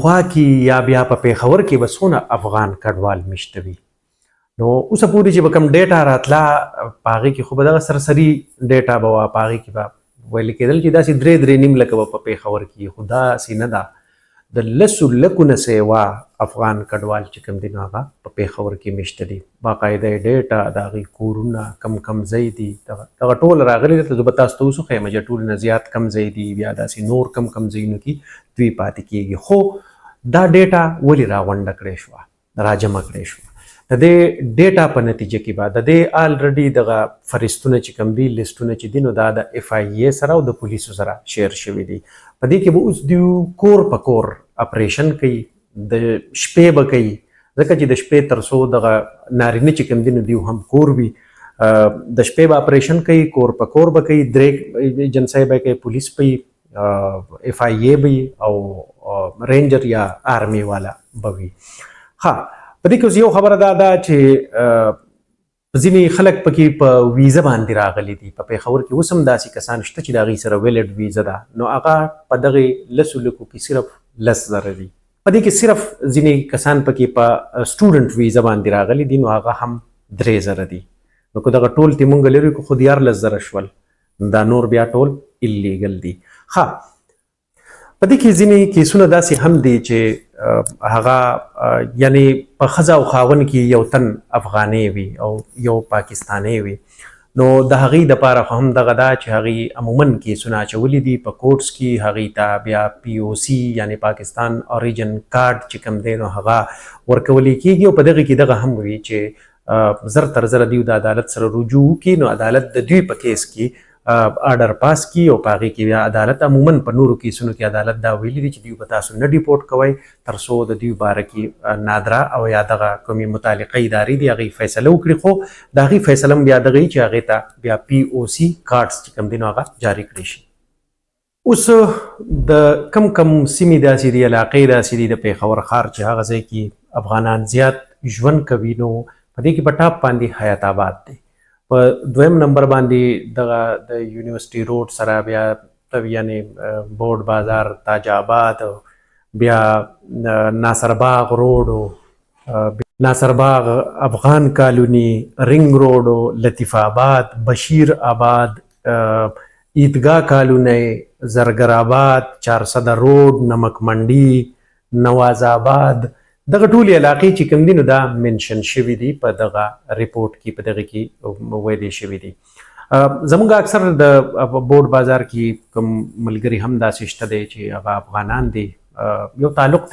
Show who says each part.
Speaker 1: خوا کې یا بیا په پیښور کې به څونه افغان کډوال میشته وي. نو اوسه پورې چې به کوم ډیټا راتله په هغې کې خو به دغه سرسري ډیټا به وه، په هغې کې به ویل کېدل چې داسې 3.5 لکه به په پیښور کې، خو داسې نه ده. د 10 لکو نه سیوا افغان کډوال چې کوم دي نو هغه په پیښور کې میشته دي. باقاعده ډیټا د هغې کورونه کم ځای دي دغه ټول راغلي دلته. زه به تاسو ته اوس وښیم چې ټولو نه زیات کم ځای دي، بیا داسې نور کم ځایونو کې دوی پاتې کېږي. خو دا ډیټا ولې راغونډه کړې شوه، راجمع کړې شوه؟ د دې ډیټا په نتیجه کې به د دې الریډي دغه فهرستونه چې کوم دي، لیسټونه چې دي، نو دا د FIA سره او د پولیسو سره شیر شوي دي. په دې کې به اوس دوی کور په کور اپریشن کوي، د شپې به کوي، ځکه چې د شپې تر څو دغه نارینه چې کوم دي نو دوی هم کور وي، د شپې به اپریشن کوي، کور په کور به کوي، 3 ایجنسۍ به کوي، پولیس به وي، FIA به وي او رینجر یا آرمي والا به وي. ها، په دې کې اوس یو خبره دا ده چې ځینې خلک پکې په ویزه باندې راغلي دي. په پیښور کې اوس هم داسې کسان شته چې د هغوی سره ویلډ ویزه ده، نو هغه په دغې 10 لکو کې صرف 10,000 دي. په دې کې صرف ځینې کسان پکې په سټوډنټ ویزه باندې راغلي دي، نو هغه هم 3,000 دي. نو که دغه ټول تی مونږ لرو که خو 14,000 شول، دا نور بیا ټول ایلیګل دي. ښه، په دې کې ځینې کیسونه داسې هم دي چې هغه یعنی په ښځه او خاوند کې یو تن افغانۍ وي او یو پاکستانی وي، نو د هغې دپاره خو هم دغه ده چې هغې عموماً کیسونه اچولي دي په کوټس کې. هغې ته بیا POC یعنی پاکستان اوریجن کارډ چې کوم دی نو هغه ورکولی کېږي، او په دغې کې دغه هم وي چې زر تر زره دوی د عدالت سره رجوع وکړي، نو عدالت د دوی په کیس کې آرډر پاس کی، او په هغې کې بیا عدالت عموماً په نورو کیسونو کې عدالت دا ویلي دي چې دوی به تاسو نه ډیپورټ کوئ تر څو د دوی باره کې نادره او یا دغه کومې متعلقه ادارې دي هغې فیصله وکړي. خو د هغې فیصله هم بیا دغه وي چې هغې ته بیا POC کارډز چې کوم دي نو هغه جاري کړی شي. اوس د کم سیمې داسې دي، علاقې داسې دي د پیښور ښار چې هغه ځای کې افغانان زیات ژوند کوي، نو په دې کې په ټاپ باندې حیات آباد دی، په 2م نمبر باندې دغه د یونیورسټي روډ سره بیا یعنې بورډ بازار، تاج آباد، بیا ناصر باغ روډ، ناصر باغ، افغان کالوني، رنګ روډ، لطیف آباد، بشیر آباد، عیدګاه کالونی، زرګر آباد، 400 روډ، نمک منډي، نواز آباد، دغه ټولې علاقې چې کوم دي نو دا منشن شوي دي په دغه ریپورټ کې، په دغه کې ویلې شوي دي. زموږ اکثر د بورډ بازار کې کوم ملګري هم داسې شته دی چې هغه افغانان دي، یو تعلق